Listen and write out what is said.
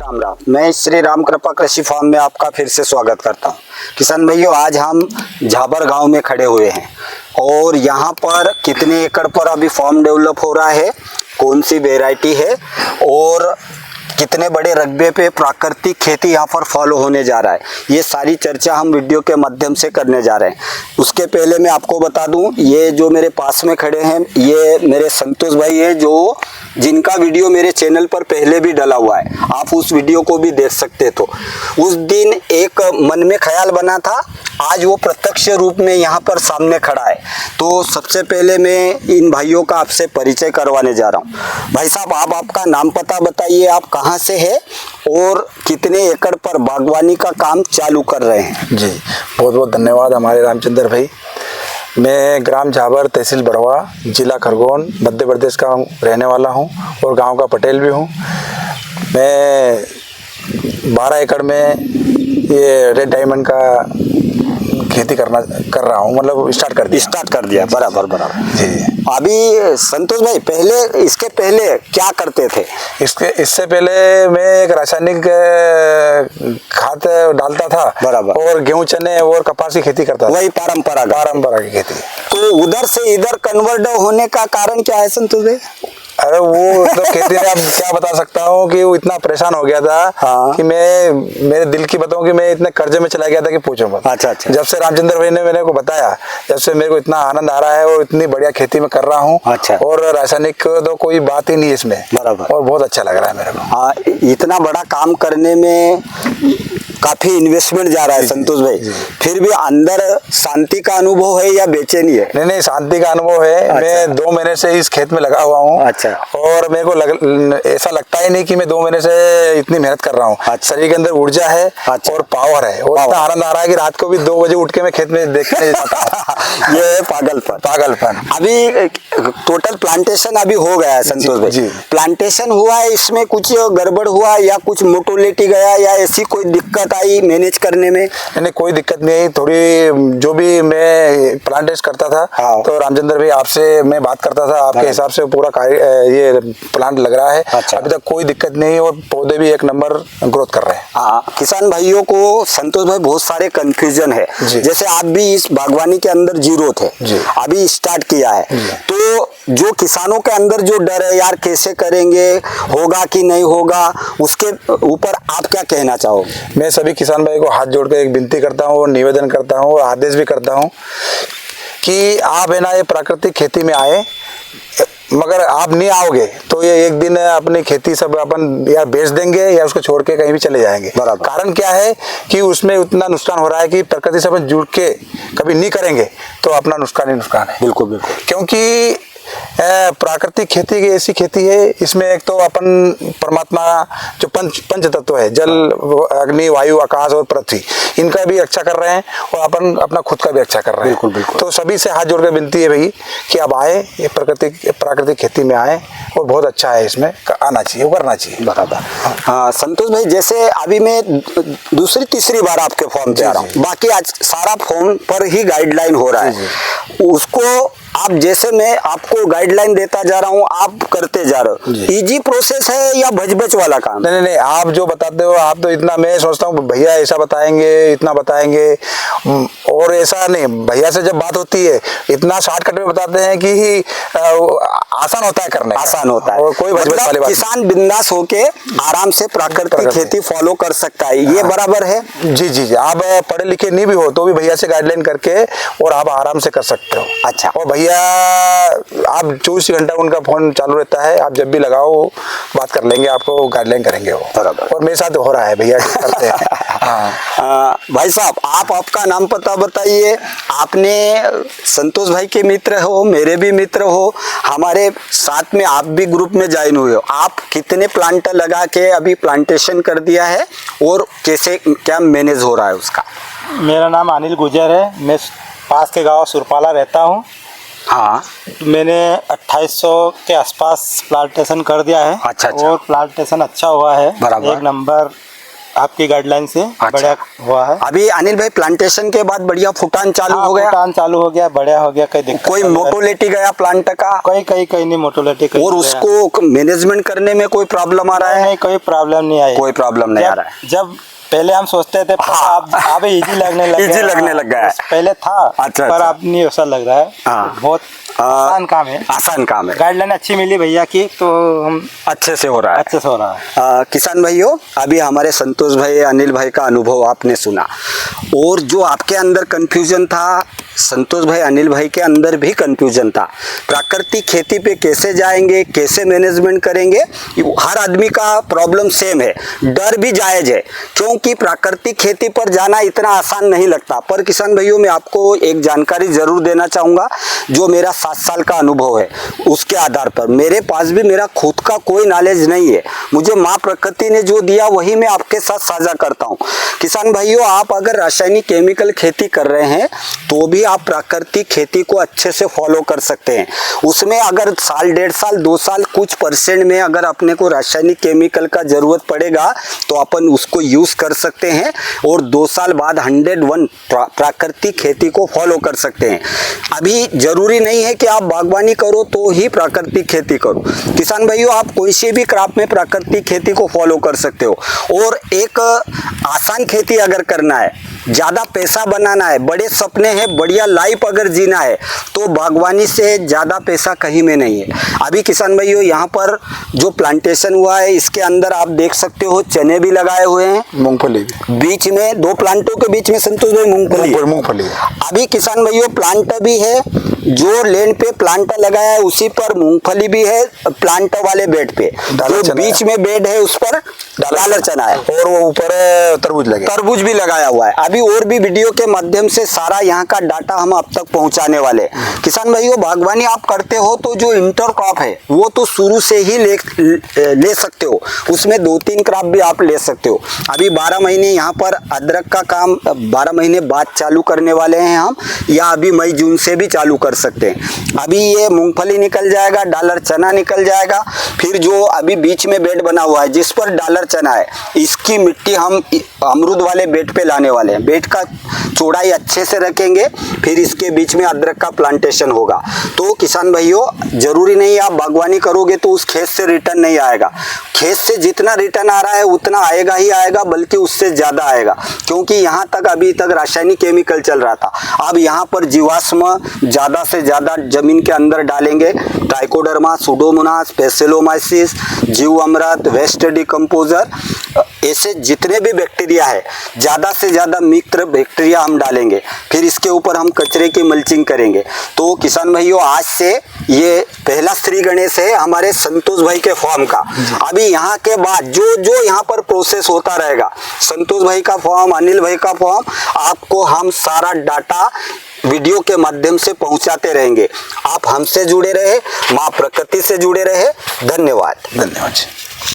राम राम। मैं श्री राम कृपा कृषि फार्म में आपका फिर से स्वागत करता हूं। किसान भाइयों, आज हम झाबर गांव में खड़े हुए हैं और यहां पर कितने एकड़ पर अभी फार्म डेवलप हो रहा है, कौन सी वैरायटी है और कितने बड़े रकबे पे प्राकृतिक खेती यहाँ पर फॉलो होने जा रहा है, ये सारी चर्चा हम वीडियो के माध्यम से करने जा रहे हैं। उसके पहले मैं आपको बता दूं, ये जो मेरे पास में खड़े हैं ये मेरे संतोष भाई है, जो जिनका वीडियो मेरे चैनल पर पहले भी डला हुआ है, आप उस वीडियो को भी देख सकते। तो उस दिन एक मन में ख्याल बना था, आज वो प्रत्यक्ष रूप में यहाँ पर सामने खड़ा है। तो सबसे पहले मैं इन भाइयों का आपसे परिचय करवाने जा रहा हूँ। भाई साहब, आप आपका नाम पता बताइए, आप कहाँ से है और कितने एकड़ पर बागवानी का काम चालू कर रहे हैं? जी, बहुत बहुत धन्यवाद हमारे रामचंद्र भाई। मैं ग्राम झाबर, तहसील बड़वा, जिला खरगोन, मध्य प्रदेश का रहने वाला हूं और गांव का पटेल भी हूं। मैं 12 एकड़ में ये रेड डायमंड का खेती कर रहा हूं, मतलब स्टार्ट कर दिया। बराबर जी। अभी संतोष भाई, इसके पहले क्या करते थे? इससे पहले मैं एक रासायनिक खाद डालता था, बराबर, और गेहूं, चने और कपास की खेती करता था, वही परंपरा की खेती। तो उधर से इधर कन्वर्ट होने का कारण क्या है संतोष भाई? अरे वो तो खेती में अब क्या बता सकता हूँ कि वो इतना परेशान हो गया था। हाँ। कि मेरे दिल की बताऊं कि मैं इतने कर्जे में चला गया था कि पूछो मत। अच्छा। जब से रामचंद्र भाई ने मेरे को बताया, जब से मेरे को इतना आनंद आ रहा है और इतनी बढ़िया खेती में कर रहा हूँ। अच्छा। और रासायनिक तो कोई बात ही नहीं इसमें। बराबर। और बहुत अच्छा लग रहा है मेरे को। हाँ, इतना बड़ा काम करने में काफी इन्वेस्टमेंट जा रहा है संतोष भाई, फिर भी अंदर शांति का अनुभव है या बेचैनी है? नहीं, शांति का अनुभव है। अच्छा। मैं 2 महीने से इस खेत में लगा हुआ हूँ। अच्छा। और मेरे को ऐसा लगता ही नहीं कि मैं 2 महीने से इतनी मेहनत कर रहा हूँ। अच्छा। शरीर के अंदर ऊर्जा है। अच्छा। और पावर है, और इतना आनंद आ रहा है कि रात को भी 2 बजे उठ के मैं खेत में देखने जाता हूँ। ये है पागलपन। अभी टोटल प्लांटेशन अभी हो गया है संतोष भाई। जी। प्लांटेशन हुआ है, इसमें कुछ गड़बड़ हुआ या कुछ मोटोलिटी गया या ऐसी कोई दिक्कत आई मैनेज करने में? नहीं, कोई दिक्कत नहीं आई। थोड़ी जो भी मैं प्लांटेशन करता था। हाँ। तो रामचंद्र भाई आपसे मैं बात करता था, आपके हिसाब से पूरा ये प्लांट लग रहा है। अच्छा। अभी तक कोई दिक्कत नहीं, और पौधे भी 1 नंबर ग्रोथ कर रहे हैं। हाँ, किसान भाइयों को संतोष भाई बहुत सारे कंफ्यूजन है। जैसे आप भी इस बागवानी के अंदर जीरो थे, अभी स्टार्ट किया है, तो जो किसानों के अंदर जो डर है, यार कैसे करेंगे, होगा कि नहीं होगा, उसके ऊपर आप क्या कहना चाहोगे? मैं सभी किसान भाई को हाथ जोड़ कर एक विनती करता हूँ और निवेदन करता हूँ और आदेश भी करता हूँ कि आप है ना ये प्राकृतिक खेती में आए, मगर आप नहीं आओगे तो ये एक दिन अपनी खेती सब अपन या बेच देंगे या उसको छोड़ के कहीं भी चले जाएंगे। कारण क्या है कि उसमें उतना नुकसान हो रहा है कि प्रकृति से अपन जुड़ के कभी नहीं करेंगे तो अपना नुकसान ही नुकसान है। बिल्कुल। क्योंकि प्राकृतिक खेती की ऐसी खेती है, इसमें एक तो अपन परमात्मा जो पंच तत्व है, जल, अग्नि, वायु, आकाश और पृथ्वी, इनका भी रक्षा कर रहे हैं और अपन अपना खुद का भी रक्षा कर रहे हैं। बिल्कुल। तो सभी से हाथ जोड़कर विनती है भाई कि अब आए, ये प्राकृतिक खेती में आए, और बहुत अच्छा है, इसमें आना चाहिए, करना चाहिए। बराबर। हाँ संतोष भाई, जैसे अभी मैं दूसरी तीसरी बार आपके फॉर्म पे आ रहा हूँ, बाकी आज सारा फॉर्म पर ही गाइडलाइन हो रहा है, उसको आप जैसे मैं आपको गाइडलाइन देता जा रहा हूँ, आप करते जा रहे हो। इजी प्रोसेस है या भच वाला काम? नहीं, आप जो बताते हो, आप तो इतना, मैं सोचता हूँ भैया ऐसा बताएंगे, इतना बताएंगे, और ऐसा नहीं। भैया से जब बात होती है इतना शॉर्टकट में बताते हैं कि आसान होता है करने, आसान होता है, और कोई मतलब वाली बात। किसान बिंदास होके आराम से प्राकृतिक खेती फॉलो कर सकता है, ये बराबर है? जी। आप पढ़े लिखे नहीं भी हो तो भी भैया से गाइडलाइन करके और आप आराम से कर सकते हो। अच्छा। और भैया आप 24 घंटा उनका फोन चालू रहता है, आप जब भी लगाओ बात कर लेंगे, आपको गाइडलाइन करेंगे वो। बराबर। और मेरे साथ हो रहा है, भैया करते हैं। हाँ। भाई साहब, आप आपका नाम पता बताइए। आपने संतोष भाई के मित्र हो, मेरे भी मित्र हो, हमारे साथ में आप भी ग्रुप में ज्वाइन हुए हो। आप कितने प्लांट लगा के अभी प्लांटेशन कर दिया है और कैसे क्या मैनेज हो रहा है उसका? मेरा नाम अनिल गुजर है, मैं पास के गांव सुरपाला रहता हूं। हाँ, मैंने 2800 के आसपास प्लांटेशन कर दिया है। अच्छा। और प्लांटेशन अच्छा हुआ है, बराबर। 1 नंबर आपकी गाइडलाइन से अच्छा। बढ़िया हुआ है। अभी अनिल भाई प्लांटेशन के बाद बढ़िया फुटान चालू हो गया, फुटान चालू हो गया, बढ़िया हो गया, कोई दिक्कत कोई नहीं है। मोटोलिटी गया प्लांट का, कहीं नहीं मोटोलिटी और उसको मैनेजमेंट करने में कोई प्रॉब्लम आ रहा है? नहीं, कोई प्रॉब्लम नहीं आई। कोई प्रॉब्लम नहीं आ रहा है। जब पहले हम सोचते थे अब इजी लगने लग गया। इजी लगने लग गया है। पहले था, अच्छा, पर अच्छा। अब नहीं वैसा लग रहा है। हाँ। बहुत आसान काम है, आसान काम है, गाइडलाइन अच्छी मिली भैया की, तो हम अच्छे से हो रहा है। अच्छे से हो रहा है। किसान भाइयों, अभी हमारे संतोष भाई अनिल भाई का अनुभव आपने सुना, और जो आपके अंदर कंफ्यूजन था, संतोष भाई अनिल भाई के अंदर भी कंफ्यूजन था। प्राकृतिक खेती पे कैसे जाएंगे, कैसे मैनेजमेंट करेंगे, हर आदमी का प्रॉब्लम सेम है, डर भी जायज है, क्योंकि प्राकृतिक खेती पर जाना इतना आसान नहीं लगता। पर किसान भाइयों, मैं आपको एक जानकारी जरूर देना चाहूँगा, जो मेरा 7 साल का अनुभव है उसके आधार पर। मेरे पास भी मेरा खुद का कोई नॉलेज नहीं है, मुझे माँ प्रकृति ने जो दिया वही मैं आपके साथ साझा करता हूँ। किसान भाइयों, आप अगर रासायनिक केमिकल खेती कर रहे हैं तो भी आप प्राकृतिक खेती को अच्छे से फॉलो कर सकते हैं। उसमें अगर साल, 1.5 साल, 2 साल कुछ परसेंट में अगर अपने को रासायनिक केमिकल का जरूरत पड़ेगा तो अपन उसको यूज कर सकते हैं, और 2 साल बाद 101 प्राकृतिक खेती को फॉलो कर सकते हैं। अभी जरूरी नहीं है कि आप बागवानी करो तो ही प्राकृतिक खेती करो। किसान भाइयों, आप कोई सी भी क्रॉप में प्राकृतिक खेती को फॉलो कर सकते हो। और एक आसान खेती अगर करना है, ज्यादा पैसा बनाना है, बड़े सपने हैं, बढ़िया लाइफ अगर जीना है, तो बागवानी से ज्यादा पैसा कहीं में नहीं है। अभी किसान भाइयों, यहाँ पर जो प्लांटेशन हुआ है इसके अंदर आप देख सकते हो चने भी लगाए हुए हैं, मूंगफली भी बीच में 2 प्लांटों के बीच में संतोष भाई मूंगफली। अभी किसान भाइयों, प्लांट भी है, जो लैंड पे प्लांट लगाया है उसी पर मूंगफली भी है, प्लांट वाले बेड पे जो बीच में बेड है उस पर डालर चना है, और वो ऊपर तरबूज भी लगाया हुआ है। अभी और भी वीडियो के माध्यम से सारा यहाँ का डाटा हम आप तक पहुँचाने वाले। किसान भाइयों, बागवानी आप करते हो तो जो इंटर क्रॉप है वो तो शुरू से ही ले सकते हो, उसमें 2-3 क्रॉप भी आप ले सकते हो। अभी 12 महीने यहाँ पर अदरक का काम 12 महीने बाद चालू करने वाले हैं हम, या अभी मई जून से भी चालू कर सकते हैं। अभी ये मूंगफली निकल जाएगा, डालर चना निकल जाएगा, फिर जो अभी बीच में बेड बना हुआ है जिस पर डालर चना है, इसकी मिट्टी हम अमरूद वाले बेड पे लाने वाले हैं। बेड का चौड़ाई अच्छे से रखेंगे, फिर इसके बीच में अदरक का प्लांटेशन होगा। तो किसान भाइयों, जरूरी नहीं आप बागवानी करोगे तो उस खेत से रिटर्न नहीं आएगा। खेत से जितना रिटर्न आ रहा है उतना आएगा ही आएगा, बल्कि उससे ज्यादा आएगा, क्योंकि यहाँ तक अभी तक रासायनिक केमिकल चल रहा था। अब यहाँ पर जीवाश्म ज्यादा से ज्यादा जमीन के अंदर डालेंगे, ट्राइकोडर्मा, सुडोमोनास, स्पेसिलोमाइसिस, जीव अमृत, वेस्ट डिकम्पोजर, ऐसे जितने भी बैक्टीरिया है, ज्यादा से ज्यादा मित्र बैक्टीरिया हम डालेंगे। फिर इसके ऊपर हम कचरे की मल्चिंग करेंगे। तो किसान भाइयों, आज से ये पहला श्री गणेश है हमारे संतोष भाई के फॉर्म का। अभी यहाँ के बाद जो यहाँ पर प्रोसेस होता रहेगा, संतोष भाई का फॉर्म, अनिल भाई का फॉर्म, आपको हम सारा डाटा वीडियो के माध्यम से पहुंचाते रहेंगे। आप हमसे जुड़े रहे, माँ प्रकृति से जुड़े रहे। धन्यवाद। धन्यवाद।